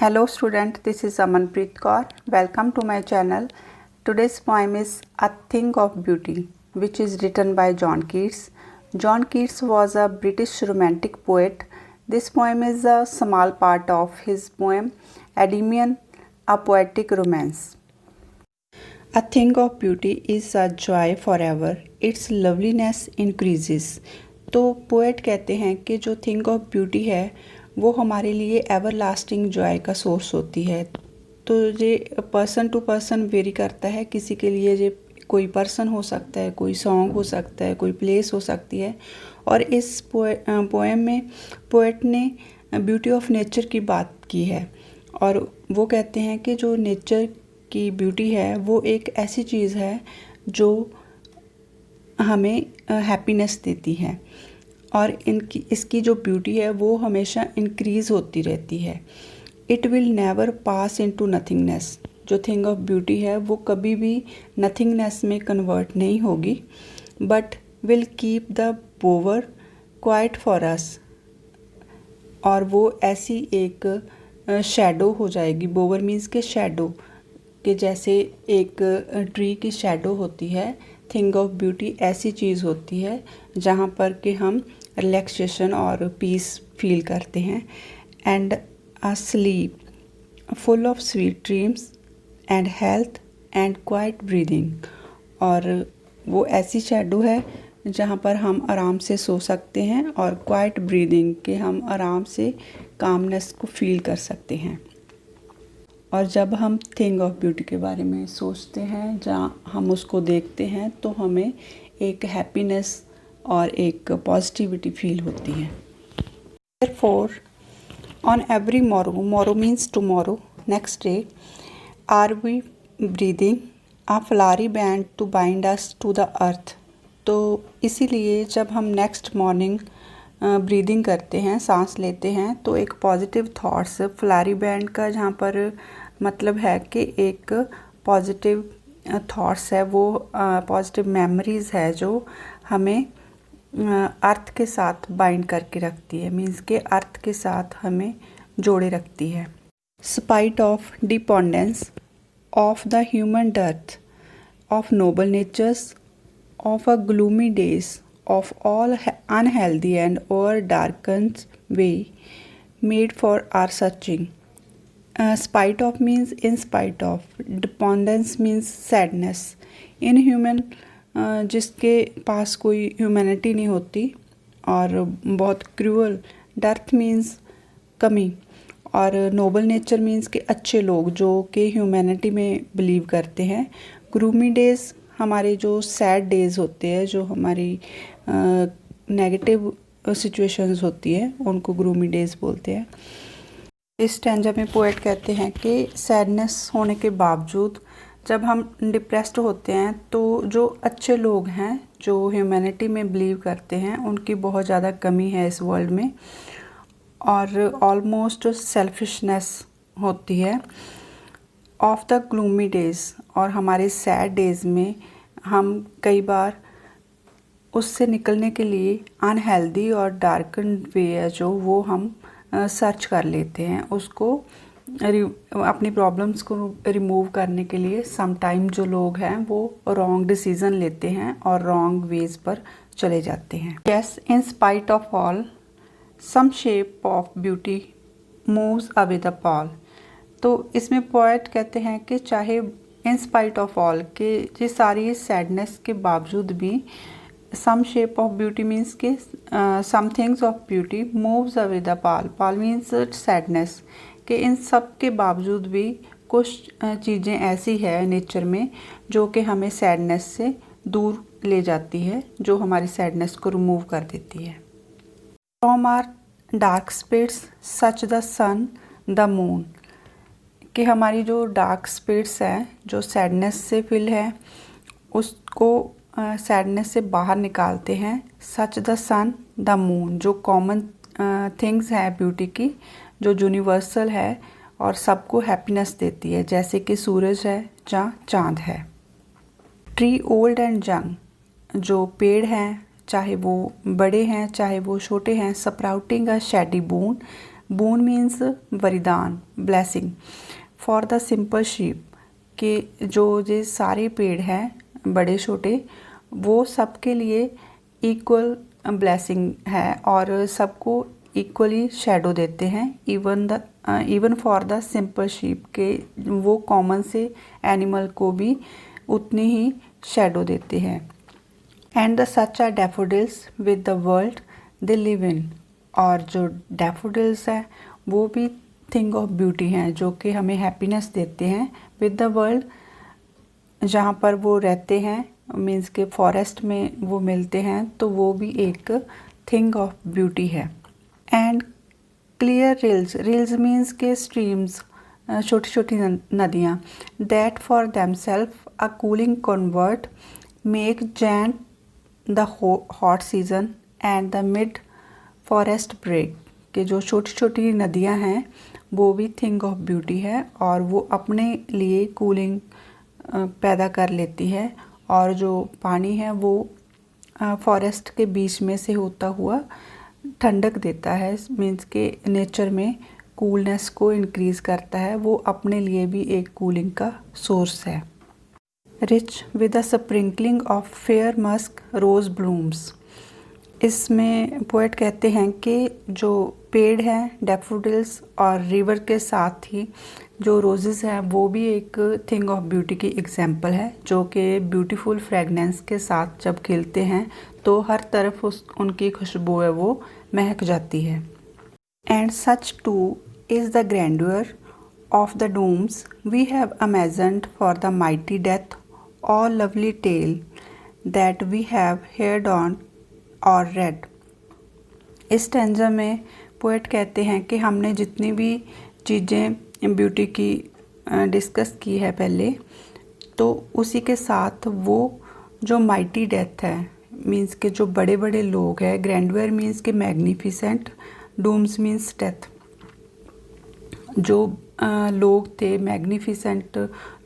Hello student, this is Amanpreet Kaur. Welcome to my channel. Today's poem is A Thing of Beauty, which is written by John Keats. John Keats was a British romantic poet. This poem is a small part of his poem Endymion, a poetic romance. A thing of beauty is a joy forever. Its loveliness increases. तो poet कहते हैं कि जो thing of beauty है वो हमारे लिए ever lasting Joy का सोर्स होती है। तो ये पर्सन टू पर्सन वेरी करता है। किसी के लिए ये कोई पर्सन हो सकता है, कोई सॉन्ग हो सकता है, कोई प्लेस हो सकती है। और इस पोएम में पोएट ने ब्यूटी ऑफ नेचर की बात की है और वो कहते हैं कि जो नेचर की ब्यूटी है वो एक ऐसी चीज़ है जो हमें हैप्पीनेस देती है और इसकी जो ब्यूटी है वो हमेशा इंक्रीज़ होती रहती है। It will never pass into nothingness. जो थिंग ऑफ ब्यूटी है वो कभी भी नथिंगनेस में कन्वर्ट नहीं होगी, but will keep the बोवर quiet for us. और वो ऐसी एक शैडो हो जाएगी। बोवर मीन्स के शैडो, कि जैसे एक ट्री की शैडो होती है, थिंग ऑफ ब्यूटी ऐसी चीज़ होती है जहाँ पर कि हम रिलैक्सेशन और पीस फील करते हैं। And a slip full of sweet dreams and health and quite breathing. और वो ऐसी शैडो है जहाँ पर हम आराम से सो सकते हैं और क्वाइट ब्रीदिंग के हम आराम से कामनेस को फील कर सकते हैं। और जब हम थिंग ऑफ ब्यूटी के बारे में सोचते हैं, जहाँ हम उसको देखते हैं, तो हमें एक हैप्पीनेस और एक पॉजिटिविटी फील होती है। Therefore, on every morrow, morrow means tomorrow, next day, are we breathing a flowery band to bind us to the earth। तो इसीलिए जब हम नेक्स्ट मॉर्निंग ब्रीदिंग करते हैं, सांस लेते हैं, तो एक पॉजिटिव थॉट्स फ्लारी बैंड का जहाँ पर मतलब है कि एक पॉजिटिव थॉट्स है, वो पॉजिटिव मेमोरीज़ है जो हमें अर्थ के साथ बाइंड करके रखती है। मीन्स के अर्थ के साथ हमें जोड़े रखती है। Spite of dependence of the human dearth of noble natures of a gloomy days of all unhealthy and over-darkened way made for our searching। Spite of means in spite of, dependence means sadness, inhuman जिसके पास कोई humanity नहीं होती और बहुत cruel. Dearth means कमी और Nobel nature means के अच्छे लोग जो कि ह्यूमैनिटी में बिलीव करते हैं। ग्लूमी डेज़ हमारे जो सैड डेज़ होते हैं, जो हमारी नेगेटिव सिचुएशंस होती है, उनको ग्लूमी डेज़ बोलते हैं। इस स्टैंजा में पोएट कहते हैं कि सैडनेस होने के बावजूद जब हम डिप्रेस्ड होते हैं तो जो अच्छे लोग हैं, जो ह्यूमैनिटी में बिलीव करते हैं, उनकी बहुत ज़्यादा कमी है इस वर्ल्ड में और ऑलमोस्ट सेल्फिशनेस होती है। ऑफ द ग्लूमी डेज़, और हमारे सैड डेज़ में हम कई बार उससे निकलने के लिए अनहेल्दी और डार्कन वे है जो वो हम सर्च कर लेते हैं। उसको अपनी प्रॉब्लम्स को रिमूव करने के लिए समटाइम जो लोग हैं वो रॉन्ग डिसीज़न लेते हैं और रॉन्ग वेज पर चले जाते हैं। Yes, in spite of all some shape of beauty moves away the pall. तो इसमें पोएट कहते हैं कि चाहे इन स्पाइट ऑफ ऑल के ये सारी सैडनेस के बावजूद भी some shape of beauty means के some things of beauty moves away the pall. Pall means sadness, कि इन सब के बावजूद भी कुछ चीज़ें ऐसी है नेचर में जो कि हमें सैडनेस से दूर ले जाती है, जो हमारी सैडनेस को रिमूव कर देती है। From our dark spirits such the sun the moon. कि हमारी जो डार्क स्पिरिट्स हैं, जो सैडनेस से फिल है, उसको सैडनेस से बाहर निकालते हैं। Such the sun the moon, जो कॉमन थिंग्स है ब्यूटी की, जो यूनिवर्सल है और सबको हैप्पीनेस देती है, जैसे कि सूरज है या चाँद है। ट्री ओल्ड एंड यंग, जो पेड़ हैं चाहे वो बड़े हैं चाहे वो छोटे हैं, sprouting a shady boon boon means वरदान, blessing. For the simple sheep, के जो ये सारे पेड़ हैं बड़े छोटे, वो सबके लिए इक्वल ब्लेसिंग है और सबको इक्वली शेडो देते हैं। Even for the simple sheep, के वो कॉमन से एनिमल को भी उतनी ही शेडो देते हैं। And the such are daffodils with the world they live in, और जो डैफोडिल्स हैं वो भी थिंग ऑफ ब्यूटी हैं, जो कि हमें हैप्पीनेस देते हैं। विद द वर्ल्ड, जहाँ पर वो रहते हैं, मीन्स के फॉरेस्ट में वो मिलते हैं, तो वो भी एक थिंग ऑफ ब्यूटी है। And clear rills, rills means के स्ट्रीम्स, छोटी छोटी नदियाँ, that for themselves a cooling convert make जैन the hot season and the mid forest brake, के जो छोटी छोटी नदियाँ हैं वो भी थिंग ऑफ ब्यूटी है और वो अपने लिए कूलिंग पैदा कर लेती है, और जो पानी है वो फॉरेस्ट के बीच में से होता हुआ ठंडक देता है, मीन्स के नेचर में कूलनेस को इंक्रीज़ करता है, वो अपने लिए भी एक कूलिंग का सोर्स है। Rich with a sprinkling of fair musk rose blooms, इसमें पोएट कहते हैं कि जो पेड़ हैं डैफोडिल्स और रिवर के साथ ही जो रोजेज़ हैं वो भी एक थिंग ऑफ ब्यूटी की एग्जाम्पल है, जो कि ब्यूटीफुल फ्रेगनेंस के साथ जब खिलते हैं तो हर तरफ उनकी खुशबू है वो महक जाती है। And such too is the grandeur of the dooms we have imagined for the mighty death all lovely tale that we have heard on or read. इस स्टैंजा में पोएट कहते हैं कि हमने जितनी भी चीज़ें ब्यूटी की डिस्कस की है पहले, तो उसी के साथ वो जो माइटी डेथ है, मीन्स के जो बड़े बड़े लोग हैं, ग्रैंडवेयर मीन्स के मैग्निफिसेंट, डूम्स मीन्स डेथ, जो लोग थे मैग्निफिसेंट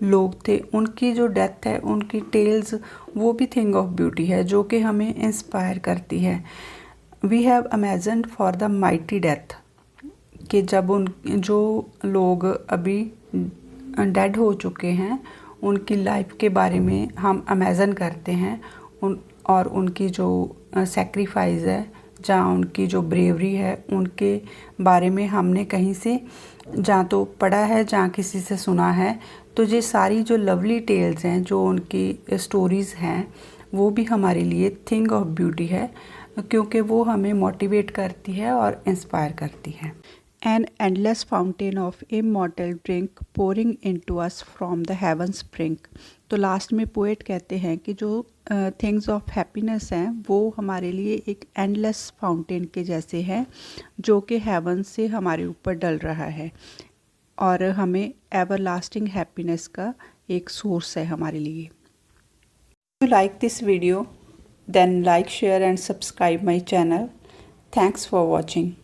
लोग थे, उनकी जो डेथ है, उनकी टेल्स, वो भी थिंग ऑफ ब्यूटी है जो कि हमें इंस्पायर करती है। We have imagined for the mighty death, कि जब उन जो लोग अभी डेड हो चुके हैं उनकी लाइफ के बारे में हम इमेजिन करते हैं, और उनकी जो सेक्रीफाइस है, जहाँ उनकी जो ब्रेवरी है, उनके बारे में हमने कहीं से जहाँ तो पढ़ा है, जहाँ किसी से सुना है, तो ये सारी जो लवली टेल्स हैं, जो उनकी स्टोरीज़ हैं, वो भी हमारे लिए थिंग ऑफ ब्यूटी है, क्योंकि वो हमें मोटिवेट करती है और इंस्पायर करती है। An endless fountain of immortal drink pouring into us from the haven spring, तो लास्ट में पोएट कहते हैं कि जो थिंग्स ऑफ हैप्पीनेस हैं वो हमारे लिए एक एंडलेस फाउंटेन के जैसे हैं, जो कि हेवन से हमारे ऊपर डल रहा है और हमें एवरलास्टिंग हैप्पीनेस का एक सोर्स है हमारे लिए। If you like this video, then like, share and subscribe my channel. Thanks for watching.